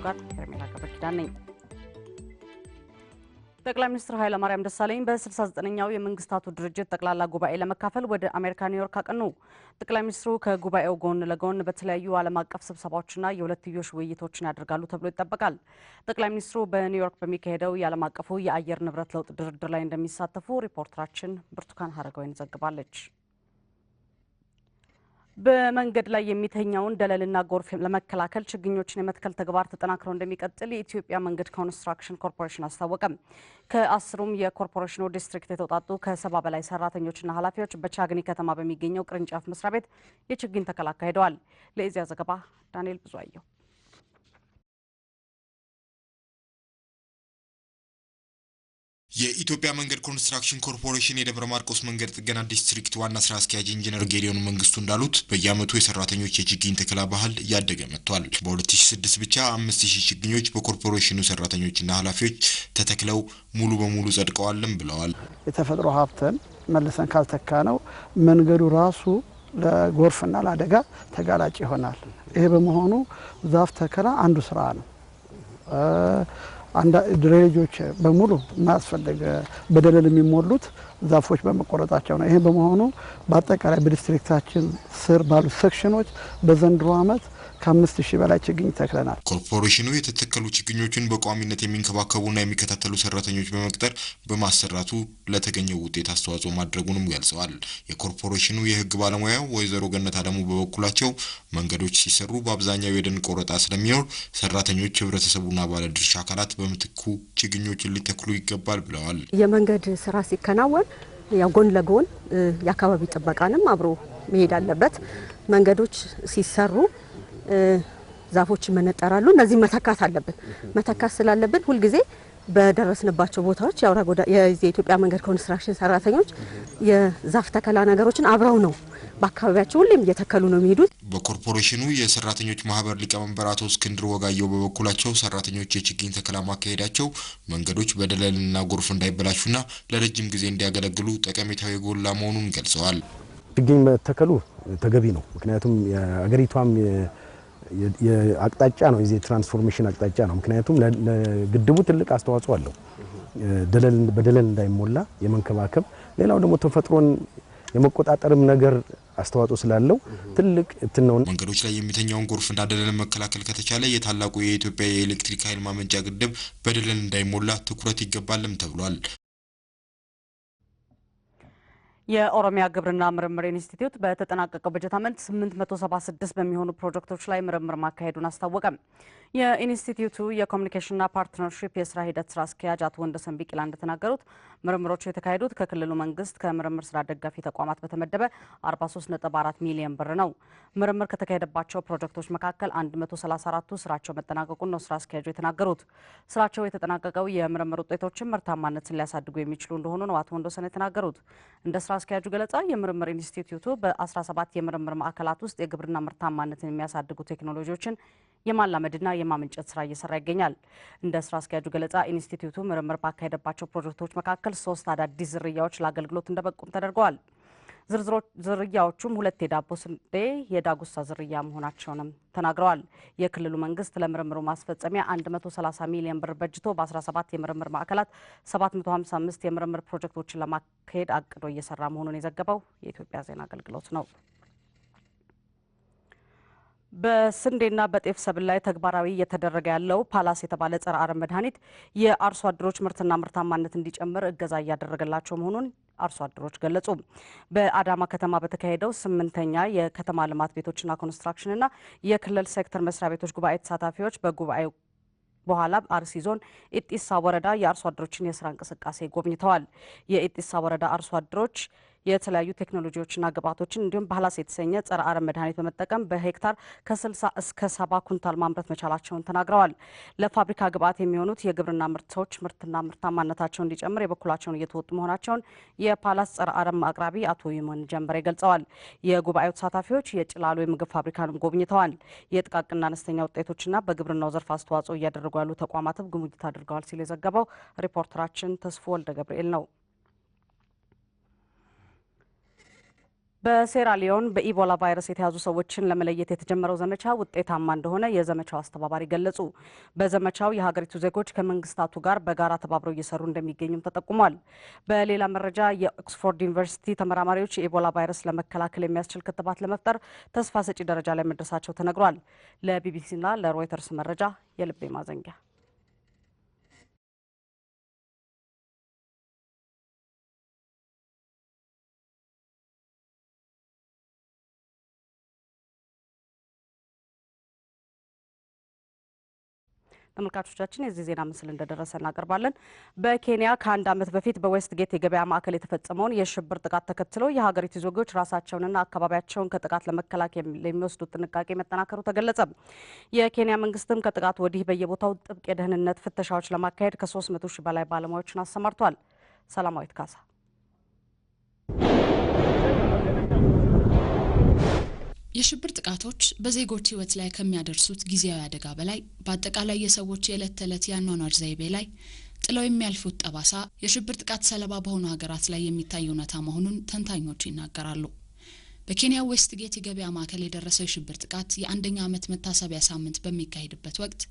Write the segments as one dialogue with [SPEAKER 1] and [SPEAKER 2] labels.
[SPEAKER 1] ጋር ሄርሜላ ገብረኪዳን ነኝ። ጠቅላይ ሚኒስትር ኃይለ ማርያም ደሳለኝ በ69ኛው የመንግስታቱ ድርጅት ጠቅላላ ጉባኤ ለመካፈል ወደ አሜሪካ ኒውዮርክ አቀኑ። ጠቅላይ ሚኒስትሩ ከጉባኤው ጎን ለጎን በተለያዩ ዓለም አቀፍ ስብሰባዎችና የሁለትዮሽ ውይይቶችን ያደርጋሉ ተብሎ ይጠበቃል። ጠቅላይ ሚኒስትሩ በኒውዮርክ በሚካሄደው የዓለም አቀፉ የአየር ንብረት ለውጥ ድርድር ላይ እንደሚሳተፉ ሪፖርተራችን ብርቱካን ሀረጋዊን ዘግባለች። በመንገድ ላይ የሚተኛውን ደለልና ጎርፍ ለመከላከል ችግኞችን የመትከል ተግባር ተጠናክሮ እንደሚቀጥል የኢትዮጵያ መንገድ ኮንስትራክሽን ኮርፖሬሽን አስታወቀ። ከ10ሩም የኮርፖሬሽኑ ዲስትሪክት የተውጣጡ ከ70 በላይ ሰራተኞችና ኃላፊዎች በቻግኒ ከተማ በሚገኘው ቅርንጫፍ መስሪያ ቤት የችግኝ ተከላ አካሂደዋል። ለኢዜአ ዘገባ ዳንኤል ብዙአየሁ።
[SPEAKER 2] የኢትዮጵያ መንገድ ኮንስትራክሽን ኮርፖሬሽን የደብረ ማርቆስ መንገድ ጥገና ዲስትሪክት ዋና ስራ አስኪያጅ ኢንጂነር ጌዲዮን መንግስቱ እንዳሉት በየዓመቱ የሰራተኞች የችግኝ ተከላ ባህል እያደገ መጥቷል። በ2006 ብቻ 5000 ችግኞች በኮርፖሬሽኑ ሰራተኞችና ኃላፊዎች ተተክለው ሙሉ በሙሉ ጸድቀዋልም ብለዋል።
[SPEAKER 3] የተፈጥሮ ሀብትን መልሰን ካልተካ ነው መንገዱ ራሱ ለጎርፍና ለአደጋ ተጋላጭ ይሆናል። ይሄ በመሆኑ ዛፍ ተከላ አንዱ ስራ ነው። አንድ ድሬጆች በሙሉ ማስፈልግ በደለል የሚሞሉት ዛፎች በመቆረጣቸው ነው። ይሄ በመሆኑ በአጠቃላይ በዲስትሪክታችን ስር ባሉ ሴክሽኖች በዘንድሮ ዓመት ከ5000 በላይ ችግኝ ተክለናል።
[SPEAKER 2] ኮርፖሬሽኑ የተተከሉ ችግኞችን በቋሚነት የሚንከባከቡና የሚከታተሉ ሰራተኞች በመቅጠር በማሰራቱ ለተገኘው ውጤት አስተዋጽኦ ማድረጉንም ገልጸዋል። የኮርፖሬሽኑ የህግ ባለሙያው ወይዘሮ ገነት አለሙ በበኩላቸው መንገዶች ሲሰሩ በአብዛኛው የደን ቆረጣ ስለሚኖር ሰራተኞች ህብረተሰቡና ባለድርሻ አካላት በምትኩ ችግኞችን ሊተክሉ ይገባል ብለዋል።
[SPEAKER 4] የመንገድ ስራ ሲከናወን ያው ጎን ለጎን የአካባቢ ጥበቃንም አብሮ መሄድ አለበት። መንገዶች ሲሰሩ ዛፎች መነጠራሉ። እነዚህ መተካት አለብን። መተካት ስላለብን ሁሉ ጊዜ በደረስንባቸው ቦታዎች የኢትዮጵያ መንገድ ኮንስትራክሽን ሰራተኞች የዛፍ ተከላ ነገሮችን አብረው ነው በአካባቢያቸው ሁሌም እየተከሉ ነው የሚሄዱት።
[SPEAKER 2] በኮርፖሬሽኑ የሰራተኞች ማህበር ሊቀመንበር አቶ እስክንድር ወጋየው በበኩላቸው ሰራተኞች የችግኝ ተከላ ማካሄዳቸው መንገዶች በደለልና ጎርፍ እንዳይበላሹና ለረጅም ጊዜ እንዲያገለግሉ ጠቀሜታው የጎላ መሆኑን ገልጸዋል።
[SPEAKER 5] ችግኝ መተከሉ ተገቢ ነው። ምክንያቱም የአገሪቷም የአቅጣጫ ነው፣ የዚህ ትራንስፎርሜሽን አቅጣጫ ነው። ምክንያቱም ለግድቡ ትልቅ አስተዋጽኦ አለው። በደለል እንዳይሞላ የመንከባከብ ሌላው ደግሞ ተፈጥሮን የመቆጣጠርም ነገር አስተዋጽኦ ስላለው ትልቅ ነው።
[SPEAKER 2] መንገዶች ላይ የሚተኛውን ጎርፍና ደለል መከላከል ከተቻለ የታላቁ የኢትዮጵያ የኤሌክትሪክ ኃይል ማመንጫ ግድብ በደለል እንዳይሞላ ትኩረት ይገባልም ተብሏል።
[SPEAKER 1] የኦሮሚያ ግብርና ምርምር ኢንስቲትዩት በተጠናቀቀው በጀት ዓመት 876 በሚሆኑ ፕሮጀክቶች ላይ ምርምር ማካሄዱን አስታወቀ። የኢንስቲትዩቱ የኮሚኒኬሽንና ፓርትነርሺፕ የስራ ሂደት ስራ አስኪያጅ አቶ ወንደሰን ቢቂላ እንደተናገሩት ምርምሮቹ የተካሄዱት ከክልሉ መንግስት ከምርምር ስራ ደጋፊ ተቋማት በተመደበ 43.4 ሚሊዮን ብር ነው። ምርምር ከተካሄደባቸው ፕሮጀክቶች መካከል 134ቱ ስራቸው መጠናቀቁን ነው ስራ አስኪያጁ የተናገሩት። ስራቸው የተጠናቀቀው የምርምር ውጤቶችን ምርታማነትን ሊያሳድጉ የሚችሉ እንደሆኑ ነው አቶ ወንደሰን የተናገሩት። እንደ ስራ አስኪያጁ ገለጻ የምርምር ኢንስቲትዩቱ በ17 የምርምር ማዕከላት ውስጥ የግብርና ምርታማነትን የሚያሳድጉ ቴክኖሎጂዎችን የማላመድና የማመንጨት ስራ እየሰራ ይገኛል። እንደ ስራ አስኪያጁ ገለጻ ኢንስቲትዩቱ ምርምር ባካሄደባቸው ፕሮጀክቶች መካከል 3 አዳዲስ ዝርያዎች ለአገልግሎት እንደበቁም ተደርገዋል። ዝርያዎቹም 2 የዳቦ ስንዴ የዳጉሳ ዝርያ መሆናቸውንም ተናግረዋል። የክልሉ መንግስት ለምርምሩ ማስፈጸሚያ 130 ሚሊዮን ብር በጅቶ በ17 የምርምር ማዕከላት 755 የምርምር ፕሮጀክቶችን ለማካሄድ አቅዶ እየሰራ መሆኑን የዘገበው የኢትዮጵያ ዜና አገልግሎት ነው። በስንዴና በጤፍ ሰብል ላይ ተግባራዊ እየተደረገ ያለው ፓላስ የተባለ ጸረ አረም መድኃኒት የአርሶ አደሮች ምርትና ምርታማነት እንዲጨምር እገዛ እያደረገላቸው መሆኑን አርሶ አደሮች ገለጹ። በአዳማ ከተማ በተካሄደው 8ኛ የከተማ ልማት ቤቶችና ኮንስትራክሽንና የክልል ሴክተር መስሪያ ቤቶች ጉባኤ ተሳታፊዎች በጉባኤው በኋላ አርሲ ዞን ኢጢሳ ወረዳ የአርሶ አደሮችን የስራ እንቅስቃሴ ጎብኝተዋል። የኢጢሳ ወረዳ አርሶ አደሮች የተለያዩ ቴክኖሎጂዎችና ግብዓቶችን እንዲሁም ፓላስ የተሰኘ ጸረ አረም መድኃኒት በመጠቀም በሄክታር ከ60 እስከ 70 ኩንታል ማምረት መቻላቸውን ተናግረዋል። ለፋብሪካ ግብዓት የሚሆኑት የግብርና ምርቶች ምርትና ምርታማነታቸውን እንዲጨምር የበኩላቸውን እየተወጡ መሆናቸውን የፓላስ ጸረ አረም አቅራቢ አቶ ይመን ጀንበሬ ገልጸዋል። የጉባኤው ተሳታፊዎች የጭላሎ የምግብ ፋብሪካንም ጎብኝተዋል። የጥቃቅንና አነስተኛ ውጤቶችና በግብርናው ዘርፍ አስተዋጽኦ እያደረጉ ያሉ ተቋማትም ጉብኝት አድርገዋል ሲል የዘገበው ሪፖርተራችን ተስፎ ወልደ ገብርኤል ነው። በሴራሊዮን በኢቦላ ቫይረስ የተያዙ ሰዎችን ለመለየት የተጀመረው ዘመቻ ውጤታማ እንደሆነ የዘመቻው አስተባባሪ ገለጹ። በዘመቻው የሀገሪቱ ዜጎች ከመንግስታቱ ጋር በጋራ ተባብረው እየሰሩ እንደሚገኙም ተጠቁሟል። በሌላ መረጃ የኦክስፎርድ ዩኒቨርሲቲ ተመራማሪዎች የኢቦላ ቫይረስ ለመከላከል የሚያስችል ክትባት ለመፍጠር ተስፋ ሰጪ ደረጃ ላይ መድረሳቸው ተነግሯል። ለቢቢሲና ለሮይተርስ መረጃ የልቤ ማዘንጊያ ተመልካቾቻችን የዚህ ዜና ምስል እንደደረሰ እናቀርባለን። በኬንያ ከአንድ ዓመት በፊት በዌስት ጌት የገበያ ማዕከል የተፈጸመውን የሽብር ጥቃት ተከትሎ የሀገሪቱ ዜጎች ራሳቸውንና አካባቢያቸውን ከጥቃት ለመከላከል የሚወስዱት ጥንቃቄ መጠናከሩ ተገለጸ። የኬንያ መንግስትም ከጥቃት ወዲህ በየቦታው ጥብቅ የደህንነት ፍተሻዎች ለማካሄድ ከ300 ሺህ በላይ ባለሙያዎችን አሰማርቷል። ሰላማዊት ካሳ
[SPEAKER 6] የሽብር ጥቃቶች በዜጎች ህይወት ላይ ከሚያደርሱት ጊዜያዊ አደጋ በላይ በአጠቃላይ የሰዎች የዕለት ተዕለት የአኗኗር ዘይቤ ላይ ጥለው የሚያልፉት ጠባሳ የሽብር ጥቃት ሰለባ በሆኑ ሀገራት ላይ የሚታይ እውነታ መሆኑን ተንታኞች ይናገራሉ። በኬንያ ዌስት ጌት የገበያ ማዕከል የደረሰው የሽብር ጥቃት የአንደኛ ዓመት መታሰቢያ ሳምንት በሚካሄድበት ወቅት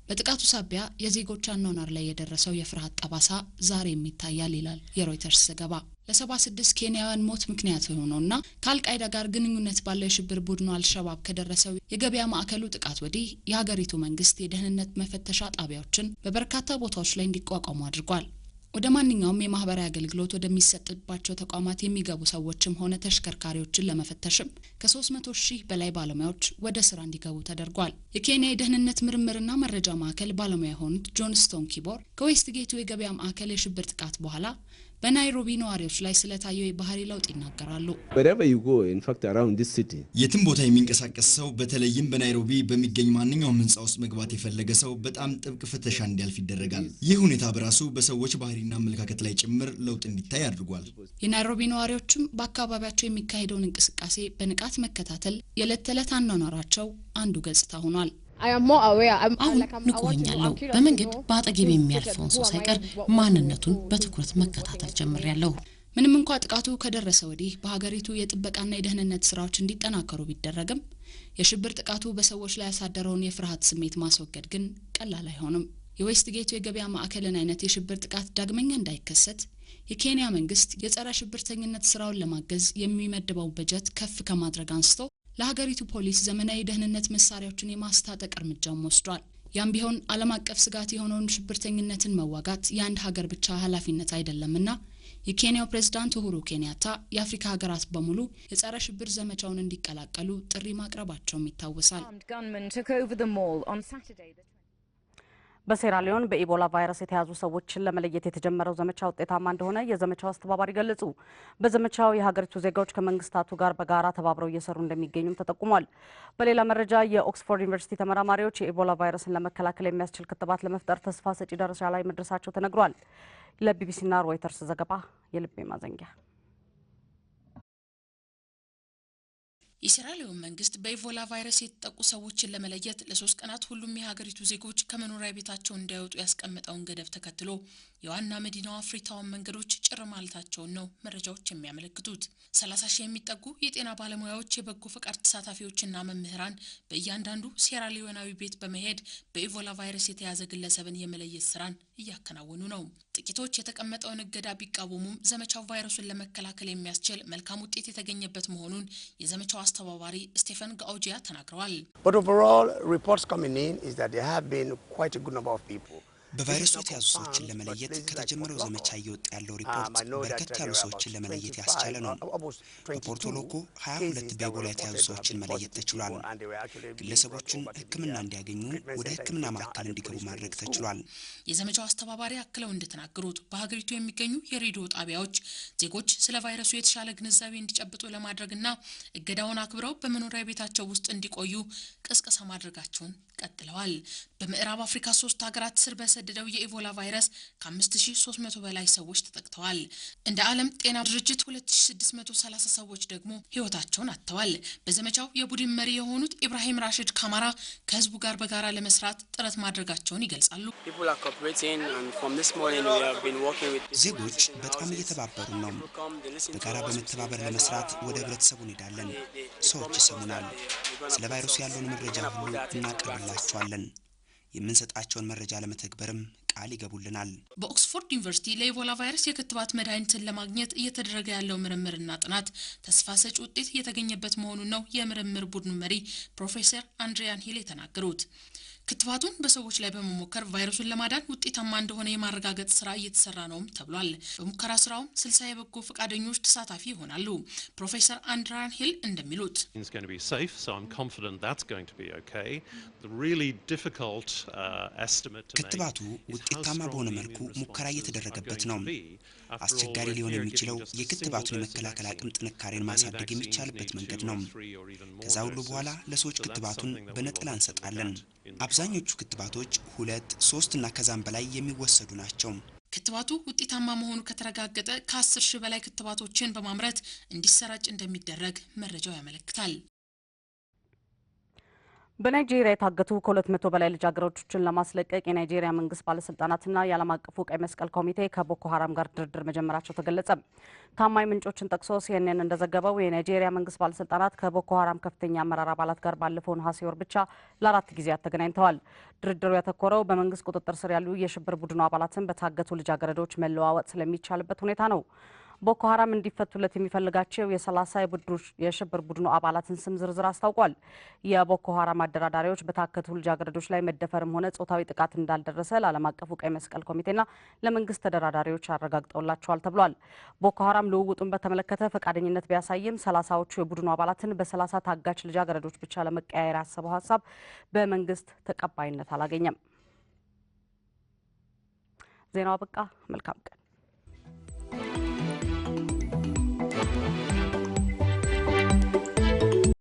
[SPEAKER 6] በጥቃቱ ሳቢያ የዜጎች አኗኗር ላይ የደረሰው የፍርሃት ጠባሳ ዛሬም ይታያል ይላል የሮይተርስ ዘገባ። ለ76 ኬንያውያን ሞት ምክንያት የሆነውና ከአልቃይዳ ጋር ግንኙነት ባለው የሽብር ቡድኑ አልሸባብ ከደረሰው የገበያ ማዕከሉ ጥቃት ወዲህ የሀገሪቱ መንግስት የደህንነት መፈተሻ ጣቢያዎችን በበርካታ ቦታዎች ላይ እንዲቋቋሙ አድርጓል። ወደ ማንኛውም የማህበራዊ አገልግሎት ወደሚሰጥባቸው ተቋማት የሚገቡ ሰዎችም ሆነ ተሽከርካሪዎችን ለመፈተሽም ከ300 ሺህ በላይ ባለሙያዎች ወደ ስራ እንዲገቡ ተደርጓል። የኬንያ የደህንነት ምርምርና መረጃ ማዕከል ባለሙያ የሆኑት ጆንስቶን ኪቦር ከዌስት ጌቱ የገበያ ማዕከል የሽብር ጥቃት በኋላ በናይሮቢ ነዋሪዎች ላይ ስለታየው የባህሪ ለውጥ ይናገራሉ።
[SPEAKER 7] የትም ቦታ የሚንቀሳቀስ ሰው በተለይም በናይሮቢ በሚገኝ ማንኛውም ህንጻ ውስጥ መግባት የፈለገ ሰው በጣም ጥብቅ ፍተሻ እንዲያልፍ ይደረጋል። ይህ ሁኔታ በራሱ በሰዎች ባህሪና አመለካከት ላይ ጭምር ለውጥ እንዲታይ አድርጓል።
[SPEAKER 6] የናይሮቢ ነዋሪዎችም በአካባቢያቸው የሚካሄደውን እንቅስቃሴ በንቃት መከታተል የዕለት ተዕለት አኗኗራቸው አንዱ ገጽታ ሆኗል።
[SPEAKER 8] አሁን ንቁ ሆኛለሁ። በመንገድ በአጠገብ የሚያልፈውን ሰው ሳይቀር ማንነቱን በትኩረት መከታተል ጀምሬያለሁ።
[SPEAKER 6] ምንም እንኳን ጥቃቱ ከደረሰ ወዲህ በሀገሪቱ የጥበቃና የደህንነት ስራዎች እንዲጠናከሩ ቢደረግም የሽብር ጥቃቱ በሰዎች ላይ ያሳደረውን የፍርሃት ስሜት ማስወገድ ግን ቀላል አይሆንም። የዌስት ጌቱ የገበያ ማዕከልን አይነት የሽብር ጥቃት ዳግመኛ እንዳይከሰት የኬንያ መንግስት የጸረ ሽብርተኝነት ስራውን ለማገዝ የሚመድበው በጀት ከፍ ከማድረግ አንስቶ ለሀገሪቱ ፖሊስ ዘመናዊ ደህንነት መሳሪያዎችን የማስታጠቅ እርምጃም ወስዷል። ያም ቢሆን ዓለም አቀፍ ስጋት የሆነውን ሽብርተኝነትን መዋጋት የአንድ ሀገር ብቻ ኃላፊነት አይደለምና የኬንያው ፕሬዝዳንት ኡሁሩ ኬንያታ የአፍሪካ ሀገራት በሙሉ የጸረ ሽብር ዘመቻውን እንዲቀላቀሉ ጥሪ ማቅረባቸውም ይታወሳል።
[SPEAKER 1] በሴራሊዮን በኢቦላ ቫይረስ የተያዙ ሰዎችን ለመለየት የተጀመረው ዘመቻ ውጤታማ እንደሆነ የዘመቻው አስተባባሪ ገለጹ። በዘመቻው የሀገሪቱ ዜጋዎች ከመንግስታቱ ጋር በጋራ ተባብረው እየሰሩ እንደሚገኙም ተጠቁሟል። በሌላ መረጃ የኦክስፎርድ ዩኒቨርሲቲ ተመራማሪዎች የኢቦላ ቫይረስን ለመከላከል የሚያስችል ክትባት ለመፍጠር ተስፋ ሰጪ ደረጃ ላይ መድረሳቸው ተነግሯል። ለቢቢሲና ሮይተርስ ዘገባ የልቤ ማዘንጊያ
[SPEAKER 6] የሴራሊዮን መንግስት በኢቦላ ቫይረስ የተጠቁ ሰዎችን ለመለየት ለ3 ቀናት ሁሉም የሀገሪቱ ዜጎች ከመኖሪያ ቤታቸው እንዳይወጡ ያስቀመጠውን ገደብ ተከትሎ የዋና መዲናዋ ፍሪታውን መንገዶች ጭር ማለታቸውን ነው መረጃዎች የሚያመለክቱት። 30 ሺህ የሚጠጉ የጤና ባለሙያዎች፣ የበጎ ፈቃድ ተሳታፊዎችና መምህራን በእያንዳንዱ ሴራሊዮናዊ ቤት በመሄድ በኢቦላ ቫይረስ የተያዘ ግለሰብን የመለየት ስራን እያከናወኑ ነው። ጥቂቶች የተቀመጠውን እገዳ ቢቃወሙም ዘመቻው ቫይረሱን ለመከላከል የሚያስችል መልካም ውጤት የተገኘበት መሆኑን የዘመቻው አስተባባሪ ስቴፈን ጋኦጂያ ተናግረዋል።
[SPEAKER 9] በቫይረሱ የተያዙ ሰዎችን ለመለየት ከተጀመረው ዘመቻ እየወጣ ያለው ሪፖርት በርከት ያሉ ሰዎችን ለመለየት ያስቻለ ነው። በፖርቶ ሎኮ 22 በኢቦላ የተያዙ ሰዎችን መለየት ተችሏል። ግለሰቦችን ሕክምና እንዲያገኙ ወደ ሕክምና ማዕከል እንዲገቡ ማድረግ ተችሏል።
[SPEAKER 6] የዘመቻው አስተባባሪ አክለው እንደተናገሩት በሀገሪቱ የሚገኙ የሬዲዮ ጣቢያዎች ዜጎች ስለ ቫይረሱ የተሻለ ግንዛቤ እንዲጨብጡ ለማድረግና እገዳውን አክብረው በመኖሪያ ቤታቸው ውስጥ እንዲቆዩ ቅስቀሳ ማድረጋቸውን ቀጥለዋል። በምዕራብ አፍሪካ 3 ሀገራት ስር በሰደደ በሰደደው የኢቦላ ቫይረስ ከ5300 በላይ ሰዎች ተጠቅተዋል። እንደ ዓለም ጤና ድርጅት 2630 ሰዎች ደግሞ ህይወታቸውን አጥተዋል። በዘመቻው የቡድን መሪ የሆኑት ኢብራሂም ራሽድ ካማራ ከህዝቡ ጋር በጋራ ለመስራት ጥረት ማድረጋቸውን ይገልጻሉ።
[SPEAKER 9] ዜጎች በጣም እየተባበሩ ነው። በጋራ በመተባበር ለመስራት ወደ ህብረተሰቡ እንሄዳለን። ሰዎች ይሰሙናል። ስለ ቫይረሱ ያለውን መረጃ ሁሉ እናቀርብላቸዋለን። የምንሰጣቸውን መረጃ ለመተግበርም ቃል ይገቡልናል።
[SPEAKER 6] በኦክስፎርድ ዩኒቨርሲቲ ለኢቦላ ቫይረስ የክትባት መድኃኒትን ለማግኘት እየተደረገ ያለው ምርምርና ጥናት ተስፋ ሰጪ ውጤት እየተገኘበት መሆኑን ነው የምርምር ቡድኑ መሪ ፕሮፌሰር አንድሪያን ሂል የተናገሩት። ክትባቱን በሰዎች ላይ በመሞከር ቫይረሱን ለማዳን ውጤታማ እንደሆነ የማረጋገጥ ስራ እየተሰራ ነውም ተብሏል። በሙከራ ስራው 60 የበጎ ፈቃደኞች ተሳታፊ ይሆናሉ። ፕሮፌሰር አንድሪያን ሂል እንደሚሉት
[SPEAKER 9] ክትባቱ ውጤታማ በሆነ መልኩ ሙከራ እየተደረገበት ነው። አስቸጋሪ ሊሆን የሚችለው የክትባቱን የመከላከል አቅም ጥንካሬን ማሳደግ የሚቻልበት መንገድ ነው። ከዛ ሁሉ በኋላ ለሰዎች ክትባቱን በነጠላ እንሰጣለን። አብዛኞቹ ክትባቶች 2፣ 3 እና ከዛም በላይ የሚወሰዱ ናቸው።
[SPEAKER 6] ክትባቱ ውጤታማ መሆኑ ከተረጋገጠ ከ10,000 በላይ ክትባቶችን በማምረት እንዲሰራጭ እንደሚደረግ መረጃው ያመለክታል።
[SPEAKER 1] በናይጄሪያ የታገቱ ከ200 በላይ ልጃገረዶችን ለማስለቀቅ የናይጄሪያ መንግስት ባለስልጣናትና የዓለም አቀፉ ቀይ መስቀል ኮሚቴ ከቦኮ ሀራም ጋር ድርድር መጀመራቸው ተገለጸ። ታማኝ ምንጮችን ጠቅሶ ሲኤንኤን እንደዘገበው የናይጄሪያ መንግስት ባለስልጣናት ከቦኮ ሀራም ከፍተኛ አመራር አባላት ጋር ባለፈው ነሐሴ ወር ብቻ ለ4 ጊዜያት ተገናኝተዋል። ድርድሩ ያተኮረው በመንግስት ቁጥጥር ስር ያሉ የሽብር ቡድኑ አባላትን በታገቱ ልጃገረዶች መለዋወጥ ስለሚቻልበት ሁኔታ ነው። ቦኮ ሀራም እንዲፈቱለት የሚፈልጋቸው የ30 የሽብር ቡድኑ አባላትን ስም ዝርዝር አስታውቋል። የቦኮ ሀራም አደራዳሪዎች በታከቱ ልጃገረዶች ላይ መደፈርም ሆነ ጾታዊ ጥቃት እንዳልደረሰ ለዓለም አቀፉ ቀይ መስቀል ኮሚቴና ለመንግስት ተደራዳሪዎች አረጋግጠውላቸዋል ተብሏል። ቦኮ ሀራም ልውውጡን በተመለከተ ፈቃደኝነት ቢያሳይም 30ዎቹ የቡድኑ አባላትን በ30 ታጋች ልጃገረዶች ብቻ ለመቀያየር ያሰበው ሀሳብ በመንግስት ተቀባይነት አላገኘም። ዜናው በቃ። መልካም ቀን።